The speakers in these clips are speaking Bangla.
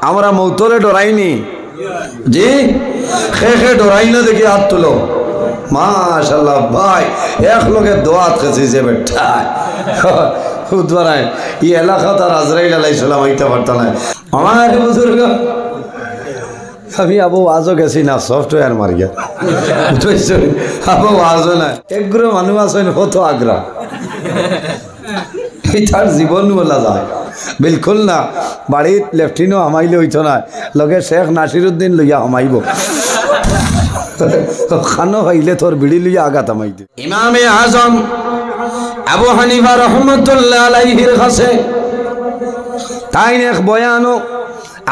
আমরা মৌতরে ডরাইনি জি খে ডরাই না দেখি হাত তুলো মাশাআল্লাহ ভাই এক লোকের দোয়াত খেয়েছি যে বেটা উদ্বারায় এই এলাকা তার আজরাইল আলাইহিস সালাম আইতে পারতো না আমার বুজুর্গ আমি আবু ওয়াজও গেছি না সফটওয়্যার মারিয়া আবু ওয়াজও না একগ্র মানুষ আছেন কত আগ্রা তার জীবন বলা যায় বিলকুল না বাড়ির লেফটিনও হামাইলে হইতো না লগে শেখ নাসিরুদ্দিন লইয়া হামাইব খানো হইলে তোর বিড়ি লইয়া আঘাত হামাইতে ইমামে আজম আবু হানিফা রহমতুল্লাহ আলাইহির কাছে তাই এক বয়ানো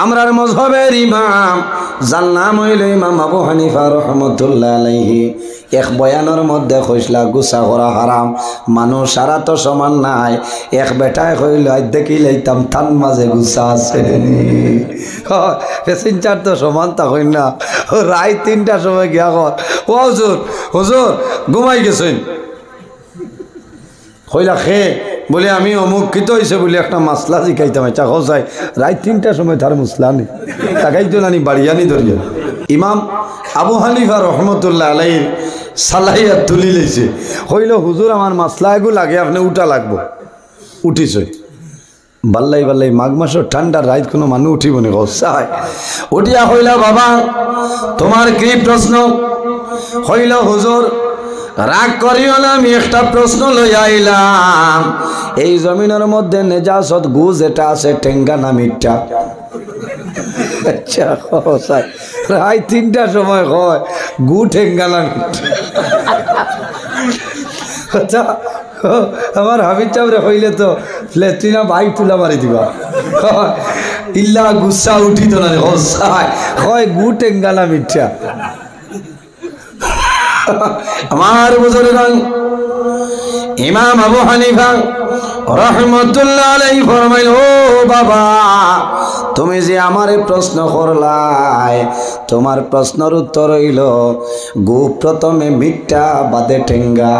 আমরার মযহবের ইমাম যার নাম হইল ইমাম আবু হানিফা রহমতুল্লাহ আলাইহি এক বয়ানের মধ্যে কইসলা গুছা করা হারাম মানুষ সারা তো সমান নাই এক বেটায় কইল দেখি লইতাম তার মাঝে গুছা আছে প্যাসেঞ্জার তো সমান তা কই না রাত 3টার সময় গিয়া কর ও হুজুর হুজুর ঘুমাই গেছেন কইলা খে বলে আমি অমুক কিত হয়েছে বলে একটা মাসলা শিখাইতাম এটা খোঁজাই রাত 3টার সময় তার মুসলা নেই তাকাইতো নানি বাড়িয়ানি ধরিয়া ইমাম আবু হানিফা রহমতুল্লাহ আলাইহির সালাইয়া তুলি লইছে কইল হুজুর আমার মাসলা এগু লাগে আপনি উঠা লাগবো উঠিছে বাল্লাই বাল্লাই মাঘ মাসের ঠান্ডার রাত কোনো মানুষ উঠিব নি গোসাই উঠিয়া কইলা বাবা তোমার কি প্রশ্ন কইল হুজুর রাগ করিও না আমি একটা প্রশ্ন লই আইলাম এই জমিনের মধ্যে নেজাসত গু যেটা আছে টেঙ্গা না মিঠা আচ্ছা গোসাই রাত 3টার সময় কয় গু টেঙ্গা না মিঠা আচ্ছা আমার হাবিব চাবরে হইলে তো ফ্লেটিনা বাইক তুলা মারি দিবা ইল্লা গুসা উঠিত না হয় গু টেঙ্গালা মিঠা আমার বুজুর্গগণ ইমাম আবু হানিফা রহমতুল্লাহ আলাইহি ফরমাইল ও বাবা তুমি যে আমারে প্রশ্ন করলাই তোমার প্রশ্নের উত্তর হইল গু প্রথমে মিঠা বাদে টেঙ্গা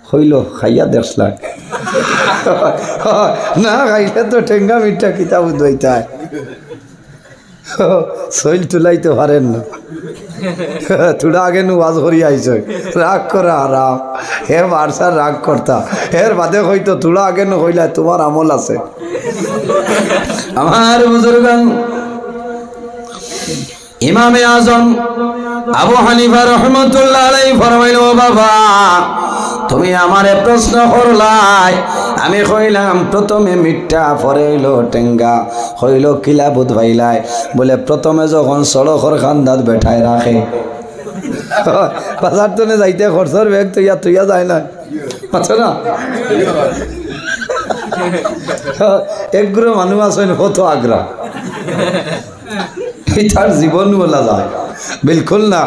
হইল খাইয়া দেখলা না খাইলে তো টেঙ্গা মিঠা কিতাব দইতায় শৈল তুলাইতে পারেন না থোড়া আগে নু ওয়াজ করি আইছ রাগ করা আরাম হে বারসার রাগ করতা এর বাদে হইতো থোড়া আগে নু হইলা তোমার আমল আছে আমার বুজুর্গগণ ইমামে আজম আবু হানিফা রহমতুল্লাহ আলাইহি ফরমাইল ও বাবা তুমি আমারে প্রশ্ন করলাই আমি কইলাম প্রথমে মিঠা পরে হইল টেঙ্গা হইল কিলা বুধ ভাইলাই বলে প্রথমে যখন সড়কর খান্দাত বেঠায় রাখে বাজার তনে যাইতে খরচর ব্যাগ তুইয়া যায় না আচ্ছা না একগুলো মানুষ আছেন কত আগ্রা তার জীবন বলা যায় বিলকুল না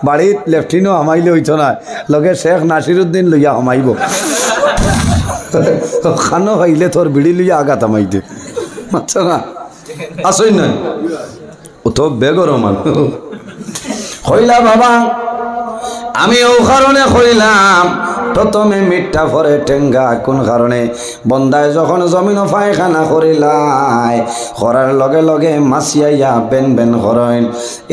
বাড়ির লেফটিনও হামাইলে হইতো না লগে শেখ নাসিরুদ্দিন লইয়া হামাইব খানো হইলে তোর বিড়ি লইয়া আঘাত হামাইতে আচ্ছা না আসই না ও তো বেগর মান হইলা বাবা আমি ও কারণে কইলাম প্রথমে মিঠা পরে টেঙ্গা কোন কারণে বন্দায় যখন জমিন পায়খানা করিলাই করার লগে লগে মাসিয়াইয়া বেন বেন করেন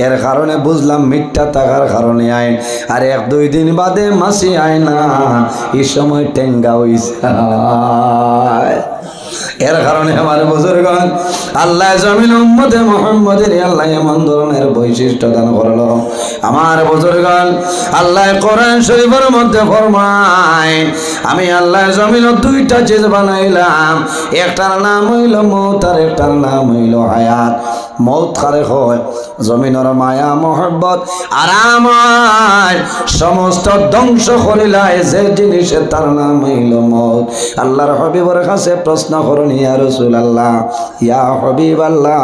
এর কারণে বুঝলাম মিঠা থাকার কারণে আইন আর 1-2 দিন বাদে মাসি আয় না এই সময় টেঙ্গা হইছে এর কারণে আমার বুজুর্গগণ আল্লাহ জমিন উম্মতে মুহাম্মদের আল্লাহ এমন ধরনের বৈশিষ্ট্য দান করলো আমার বুজুর্গগণ আল্লাহ কোরআন শরীফের মধ্যে ফরমায় আমি আল্লাহ জমিন 2টা চিজ বানাইলাম একটার নাম হইল মওত আর একটার নাম হইল হায়াত মওত কারে হয় জমিনের মায়া মোহব্বত আরাম সমস্ত ধ্বংস করিলাই যে জিনিসে তার নাম হইল মওত আল্লাহর হাবিবের কাছে প্রশ্ন করুন ইয়া রাসূলুল্লাহ ইয়া হাবিবাল্লাহ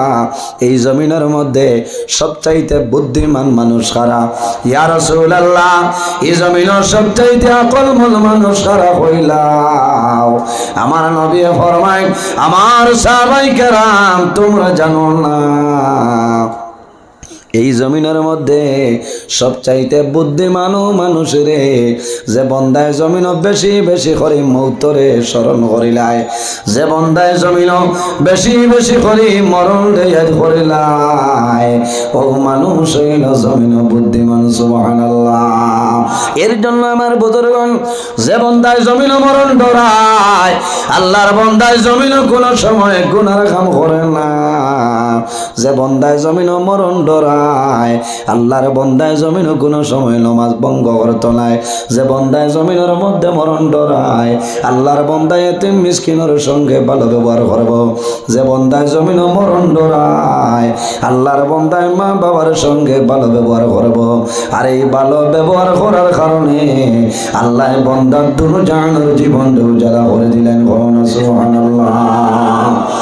এই জমিনের মধ্যে সবচাইতে বুদ্ধিমান মানুষ কারা ইয়া রাসূলুল্লাহ এই জমিনের সবচাইতে আকলমন্দ মানুষ কারা হইলাও আমার নবী ফরমায় আমার সাহাবায়ে কেরাম তোমরা জানো না এই জমিনের মধ্যে সবচাইতে বুদ্ধিমান মানুষ রে যে বন্দায় জমিন বেশি বেশি করে মৌতরে স্মরণ করিলায়, যে বন্দায় জমিন বেশি বেশি করে মরণ দেয়াদ করিলায়, ও মানুষ হইল জমিন বুদ্ধিমান। সুবহানাল্লাহ। এর জন্য আমার বুজুর্গণ, যে বন্দায় জমিন মরণ ডরায়, আল্লাহর বন্দায় জমিন কোন সময় গুনার কাম করে না। যে বন্দায় জমিন মরণ ডরায়, আল্লাহর বন্দায় জমিন কোন সময় নামাজ ভঙ্গ করতো নাই। যে বন্দায় জমিনের মধ্যে মরণ ডরায়, আল্লাহর বন্দায় এতিম মিসকিনের সঙ্গে ভালো ব্যবহার করব। যে বন্দায় জমিন মরণ ডরায়, আল্লাহর বন্দায় মা বাবার সঙ্গে ভালো ব্যবহার করব। আর এই ভালো ব্যবহার করার কারণে আল্লাহ বন্দার দুনো জাহানের জীবন উজালা করে দিলেন। সুবহানাল্লাহ।